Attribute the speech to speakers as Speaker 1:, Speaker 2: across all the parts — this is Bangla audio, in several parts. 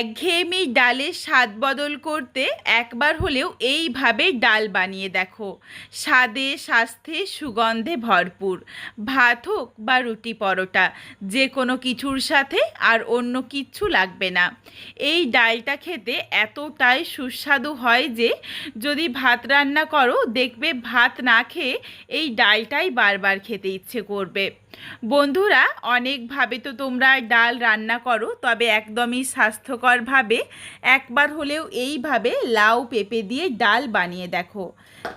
Speaker 1: একঘেয়েমি ডালের স্বাদ বদল করতে একবার হলেও এইভাবে ডাল বানিয়ে দেখো। স্বাদে স্বাস্থ্যে সুগন্ধে ভরপুর। ভাত হোক বা রুটি পরোটা, যে কোনো কিছুর সাথে আর অন্য কিচ্ছু লাগবে না। এই ডালটা খেতে এতটাই সুস্বাদু হয় যে যদি ভাত রান্না করো দেখবে ভাত না খেয়ে এই ডালটাই বারবার খেতে ইচ্ছে করবে। বন্ধুরা, অনেকভাবে তো তোমরা ডাল রান্না করো, তবে একদমই স্বাস্থ্যকরভাবে একবার হলেও এইভাবে লাউ পেঁপে দিয়ে ডাল বানিয়ে দেখো।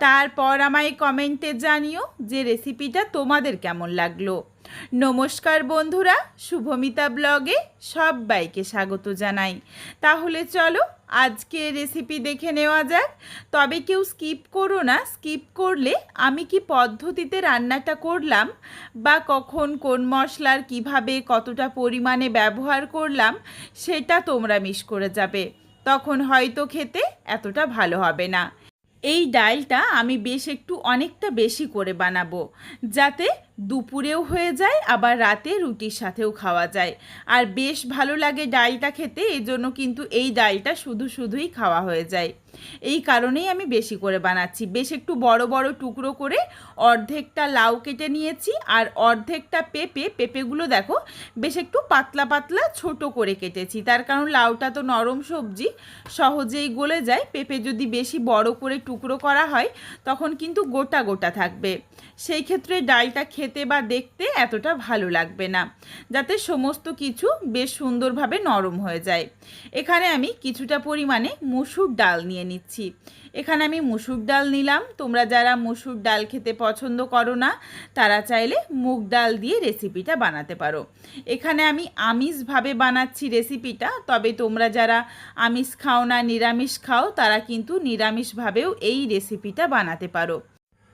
Speaker 1: তারপর আমায় কমেন্টে জানিও যে রেসিপিটা তোমাদের কেমন লাগলো। নমস্কার বন্ধুরা, শুভমিতা ব্লগে সবাইকে স্বাগত জানাই। তাহলে চলো আজকে রেসিপি দেখে নেওয়া যাক। তবে কেউ স্কিপ করো না, স্কিপ করলে আমি কি পদ্ধতিতে রান্নাটা করলাম বা কখন কোন মশলার কিভাবে কতটা পরিমাণে ব্যবহার করলাম সেটা তোমরা মিস করে যাবে, তখন হয়তো খেতে এতটা ভালো হবে না। এই ডালটা আমি অনেকটা বেশি করে বানাবো, যাতে দুপুরেও হয়ে যায় আবার রাতে রুটির সাথেও খাওয়া যায়। আর বেশ ভালো লাগে ডালটা খেতে, এই জন্য কিন্তু এই ডালটা শুধুই খাওয়া হয়ে যায়। এই কারণেই আমি বেশি করে বানাচ্ছি। বেশ একটু বড় বড় টুকরো করে অর্ধেকটা লাউ কেটে নিয়েছি, আর অর্ধেকটা পেঁপেগুলো দেখো বেশ একটু পাতলা পাতলা ছোট করে কেটেছি। তার কারণ লাউটা তো নরম সবজি, সহজেই গলে যায়। পেঁপে যদি বেশি বড় করে টুকরো করা হয় তখন কিন্তু গোটা গোটা থাকবে, সেই ক্ষেত্রে ডালটা খেতে বা দেখতে এতটা ভালো লাগবে না। যাতে সমস্ত কিছু বেশ সুন্দরভাবে নরম হয়ে যায়। এখানে আমি কিছুটা পরিমাণে মসুর ডাল নিয়ে নিচ্ছি। এখানে আমি মসুর ডাল নিলাম। তোমরা যারা মসুর ডাল খেতে পছন্দ করো না তারা চাইলে মুগ ডাল দিয়ে রেসিপিটা বানাতে পারো। এখানে আমি আমিষভাবে বানাচ্ছি রেসিপিটা, তবে তোমরা যারা আমিষ খাও না, নিরামিষ খাও, তারা কিন্তু নিরামিষভাবেও এই রেসিপিটা বানাতে পারো।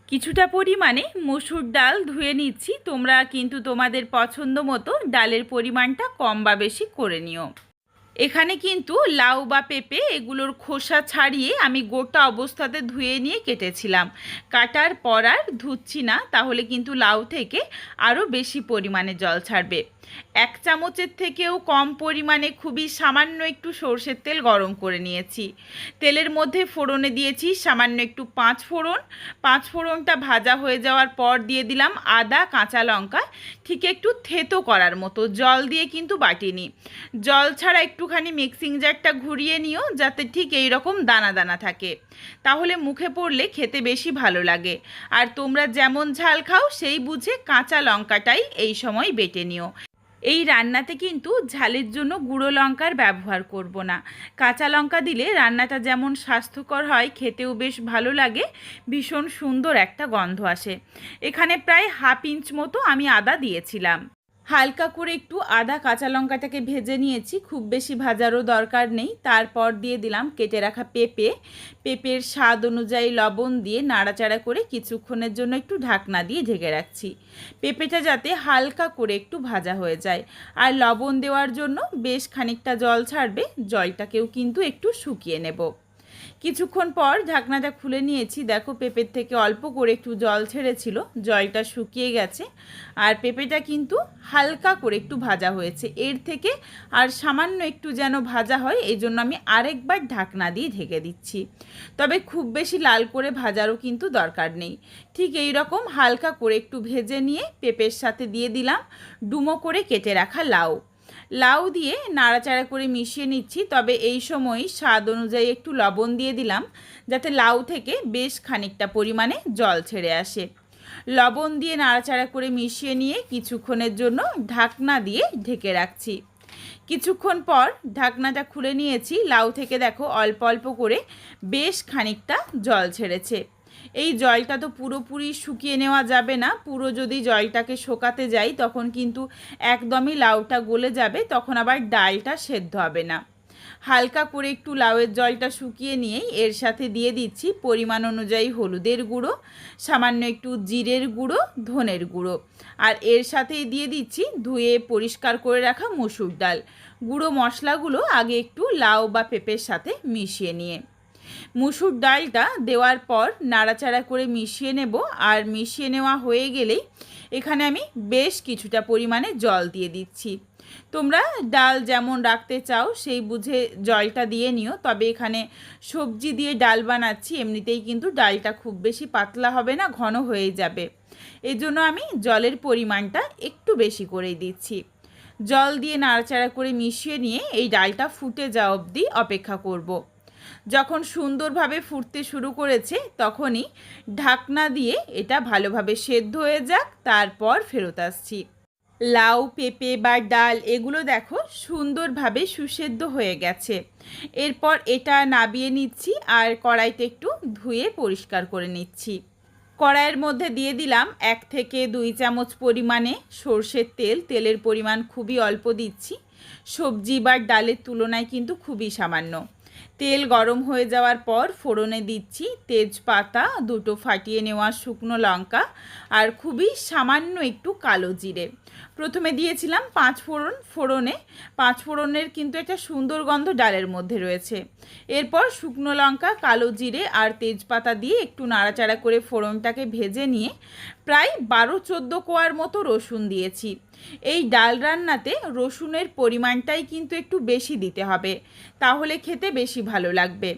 Speaker 1: কিছুটা পরিমাণে মসুর ডাল ধুয়ে নিচ্ছি। তোমরা কিন্তু তোমাদের পছন্দ মতো ডালের পরিমাণটা কম বা বেশি করে নিও। এখানে কিন্তু লাউ বা পেঁপে এগুলোর খোসা ছাড়িয়ে আমি গোটা অবস্থাতে ধুয়ে নিয়ে কেটেছিলাম। কাটার পর আর ধুচ্ছি না, তাহলে কিন্তু লাউ থেকে আরও বেশি পরিমাণে জল ছাড়বে। 1 চামচের থেকেও কম পরিমাণে খুবই সামান্য একটু সর্ষের তেল গরম করে নিয়েছি। তেলের মধ্যে ফোড়নে দিয়েছি সামান্য একটু 5 ফোড়ন। 5 ফোড়নটা ভাজা হয়ে যাওয়ার পর দিয়ে দিলাম আদা কাঁচা লঙ্কা, ঠিক একটু থেতো করার মতো, জল দিয়ে কিন্তু বাটিনি। জল ছাড়া একটুখানি মিক্সিং জারটা ঘুরিয়ে নিও, যাতে ঠিক এই রকম দানা দানা থাকে, তাহলে মুখে পড়লে খেতে বেশি ভালো লাগে। আর তোমরা যেমন ঝাল খাও সেই বুঝে কাঁচা লঙ্কাটাই এই সময় বেটে নিও। এই রান্নাতে কিন্তু ঝালের জন্য গুঁড়ো লঙ্কার ব্যবহার করব না। কাঁচা লঙ্কা দিলে রান্নাটা যেমন স্বাস্থ্যকর হয়, খেতেও বেশ ভালো লাগে, ভীষণ সুন্দর একটা গন্ধ আসে। এখানে প্রায় 1/2 ইঞ্চ মতো আমি আদা দিয়েছিলাম। হালকা করে একটু আদা কাঁচা লঙ্কাটাকে ভেজে নিয়েছি, খুব বেশি ভাজারও দরকার নেই। তারপর দিয়ে দিলাম কেটে রাখা পেঁপের স্বাদ অনুযায়ী লবণ দিয়ে নাড়াচাড়া করে কিছুক্ষণের জন্য একটু ঢাকনা দিয়ে ঢেকে রাখছি। পেঁপেটা যাতে হালকা করে একটু ভাজা হয়ে যায়। আর লবণ দেওয়ার জন্য বেশ খানিকটা জল ছাড়বে, জলটাকেও কিন্তু একটু শুকিয়ে নেব। কিছুক্ষণ পর ঢাকনাটা খুলে নিয়েছি। দেখো পেঁপের থেকে অল্প করে একটু জল ছেড়েছিল, জলটা শুকিয়ে গেছে। আর পেঁপেটা কিন্তু হালকা করে একটু ভাজা হয়েছে। এর থেকে আর সামান্য একটু যেন ভাজা হয়, এই জন্য আমি আরেকবার ঢাকনা দিয়ে ঢেকে দিচ্ছি। তবে খুব বেশি লাল করে ভাজারও কিন্তু দরকার নেই। ঠিক এই রকম হালকা করে একটু ভেজে নিয়ে পেঁপের সাথে দিয়ে দিলাম ডুমো করে কেটে রাখা লাউ দিয়ে নাড়াচাড়া করে মিশিয়ে নিচ্ছি। তবে এই সময় স্বাদ অনুযায়ী একটু লবণ দিয়ে দিলাম, যাতে লাউ থেকে বেশ খানিকটা পরিমাণে জল ছেড়ে আসে। লবণ দিয়ে নাড়াচাড়া করে মিশিয়ে নিয়ে কিছুক্ষণের জন্য ঢাকনা দিয়ে ঢেকে রাখছি। কিছুক্ষণ পর ঢাকনাটা খুলে নিয়েছি। লাউ থেকে দেখো অল্প অল্প করে বেশ খানিকটা জল ছেড়েছে। এই জলটা তো পুরোপুরি শুকিয়ে নেওয়া যাবে না। পুরো যদি জলটাকে শোকাতে যাই তখন কিন্তু একদমই লাউটা গলে যাবে, তখন আবার ডালটা সেদ্ধ হবে না। হালকা করে একটু লাউয়ের জলটা শুকিয়ে নিয়েই এর সাথে দিয়ে দিচ্ছি পরিমাণ অনুযায়ী হলুদের গুঁড়ো, সামান্য একটু জিরের গুঁড়ো, ধনের গুঁড়ো, আর এর সাথেই দিয়ে দিচ্ছি ধুয়ে পরিষ্কার করে রাখা মসুর ডাল। গুঁড়ো মশলাগুলো আগে একটু লাউ বা পেঁপের সাথে মিশিয়ে নিয়ে মসুর ডালটা দেওয়ার পর নাড়াচাড়া করে মিশিয়ে নেব। আর মিশিয়ে নেওয়া হয়ে গেলেই এখানে আমি বেশ কিছুটা পরিমাণে জল দিয়ে দিচ্ছি। তোমরা ডাল যেমন রাখতে চাও সেই বুঝে জলটা দিয়ে নিও। তবে এখানে সবজি দিয়ে ডাল বানাচ্ছি, এমনিতেই কিন্তু ডালটা খুব বেশি পাতলা হবে না, ঘন হয়ে যাবে। এই জন্য আমি জলের পরিমাণটা একটু বেশি করেই দিচ্ছি। জল দিয়ে নাড়াচাড়া করে মিশিয়ে নিয়ে এই ডালটা ফুটে যাওয়া অবধি অপেক্ষা করব। যখন সুন্দরভাবে ফুটতে শুরু করেছে তখনই ঢাকনা দিয়ে এটা ভালোভাবে সেদ্ধ হয়ে যাক, তারপর ফেরত আসছি। লাউ, পেঁপে বা ডাল এগুলো দেখো সুন্দরভাবে সুসেদ্ধ হয়ে গেছে। এরপর এটা নাবিয়ে নিচ্ছি আর কড়াইতে একটু ধুয়ে পরিষ্কার করে নিচ্ছি। কড়াইয়ের মধ্যে দিয়ে দিলাম 1 থেকে 2 চামচ পরিমাণে সর্ষের তেল। তেলের পরিমাণ খুবই অল্প দিচ্ছি, সবজি বা ডালের তুলনায় কিন্তু খুবই সামান্য। তেল গরম হয়ে যাওয়ার পর ফোড়নে দিচ্ছি তেজপাতা, 2টো ফাটিয়ে নেওয়া শুকনো লঙ্কা আর খুবই সামান্য একটু কালো জিরে। প্রথমে দিয়েছিলাম 5 ফোড়ন। ফোড়নে 5 ফোড়নের কিন্তু একটা সুন্দর গন্ধ ডালের মধ্যে রয়েছে। এরপর শুকনো লঙ্কা, কালো জিরে আর তেজপাতা দিয়ে একটু নাড়াচাড়া করে ফোড়নটাকে ভেজে নিয়ে প্রায় 12-14 কোয়ার মতো রসুন দিয়েছি। এই ডাল রান্নাতে রসুনের পরিমাণটাই কিন্তু একটু বেশি দিতে হবে, তাহলে খেতে বেশি ভালো লাগবে।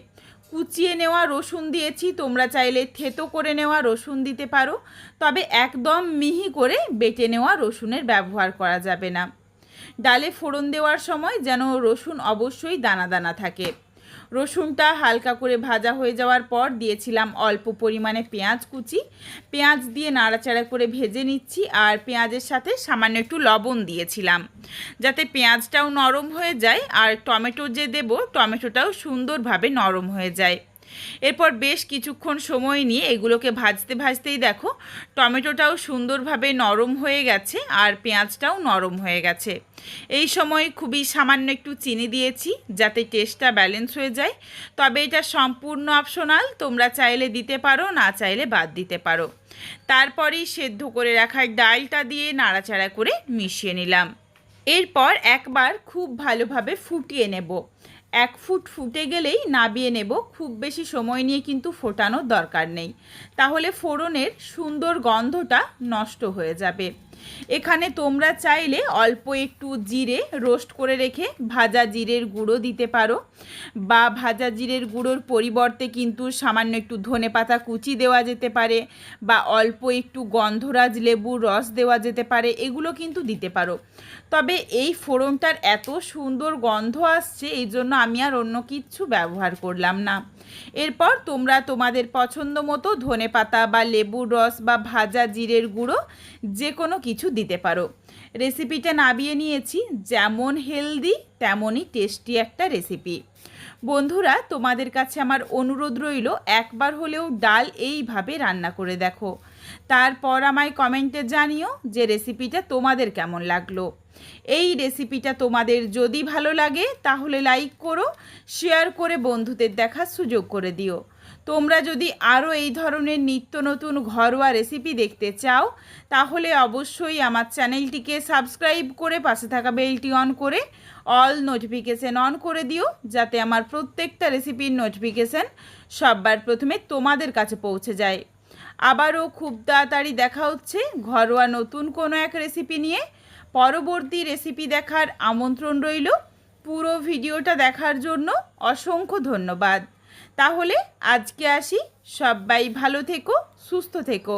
Speaker 1: কুচিয়ে নেওয়া রসুন দিয়েছি, তোমরা চাইলে থেতো করে নেওয়া রসুন দিতে পারো, তবে একদম মিহি করে বেটে নেওয়া রসুনের ব্যবহার করা যাবে না। ডালে ফোড়ন দেওয়ার সময় যেন রসুন অবশ্যই দানা দানা থাকে। রসুনটা হালকা করে ভাজা হয়ে যাওয়ার পর দিয়েছিলাম অল্প পরিমাণে পেঁয়াজ কুচি। পেঁয়াজ দিয়ে নাড়াচাড়া করে ভেজে নিচ্ছি আর পেঁয়াজের সাথে সামান্য একটু লবণ দিয়েছিলাম যাতে পেঁয়াজটাও নরম হয়ে যায় আর টমেটো যে দেব টমেটোটাও সুন্দরভাবে নরম হয়ে যায়। এরপর বেশ কিছুক্ষণ সময় নিয়ে এগুলোকে ভাজতে ভাজতেই দেখো টমেটোটাও সুন্দরভাবে নরম হয়ে গেছে আর পেঁয়াজটাও নরম হয়ে গেছে। এই সময় খুবই সামান্য একটু চিনি দিয়েছি যাতে টেস্টটা ব্যালেন্স হয়ে যায়, তবে এটা সম্পূর্ণ অপশনাল, তোমরা চাইলে দিতে পারো, না চাইলে বাদ দিতে পারো। তারপরেই সেদ্ধ করে রাখা ডালটা দিয়ে নাড়াচাড়া করে মিশিয়ে নিলাম। এরপর একবার খুব ভালোভাবে ফুটিয়ে নেব। 1 ফুট ফুটে গেলেই নাবিয়ে নেব, খুব বেশি সময় নিয়ে কিন্তু ফোটানোর দরকার নেই, তাহলে ফোড়নের সুন্দর গন্ধটা নষ্ট হয়ে যাবে। এখানে তোমরা চাইলে অল্প একটু জিরে রোস্ট করে রেখে ভাজা জিরের গুঁড়ো দিতে পারো, বা ভাজা জিরের গুঁড়োর পরিবর্তে কিন্তু সামান্য একটু ধনেপাতা কুচি দেওয়া যেতে পারে, বা অল্প একটু গন্ধরাজ লেবুর রস দেওয়া যেতে পারে, এগুলো কিন্তু দিতে পারো। তবে এই ফোড়নটার এত সুন্দর গন্ধ আসছে এই জন্য আমি আর অন্য কিচ্ছু ব্যবহার করলাম না। এরপর তোমরা তোমাদের পছন্দ মতো ধনেপাতা বা লেবুর রস বা ভাজা জিরের গুঁড়ো যে কোনো কিছু দিতে পারো। রেসিপিটা নাবিয়ে নিয়েছি, যেমন হেলদি তেমনই টেস্টি একটা রেসিপি। বন্ধুরা, তোমাদের কাছে আমার অনুরোধ রইল একবার হলেও ডাল এইভাবে রান্না করে দেখো, তারপর আমায় কমেন্টে জানিও যে রেসিপিটা তোমাদের কেমন লাগলো। এই রেসিপিটা তোমাদের যদি ভালো লাগে তাহলে লাইক করো, শেয়ার করে বন্ধুদের দেখার সুযোগ করে দিও। তোমরা যদি আরও এই ধরনের নিত্য নতুন ঘরোয়া রেসিপি দেখতে চাও তাহলে অবশ্যই আমার চ্যানেলটিকে সাবস্ক্রাইব করে পাশে থাকা বেলটি অন করে অল নোটিফিকেশান অন করে দিও, যাতে আমার প্রত্যেকটা রেসিপির নোটিফিকেশান সবার প্রথমে তোমাদের কাছে পৌঁছে যায়। আবারও খুব তাড়াতাড়ি দেখা হচ্ছে ঘরোয়া নতুন কোনো এক রেসিপি নিয়ে। পরবর্তী রেসিপি দেখার আমন্ত্রণ রইল। পুরো ভিডিওটা দেখার জন্য অসংখ্য ধন্যবাদ। তাহলে আজকে আসি, সবাই ভালো থেকো, সুস্থ থেকো।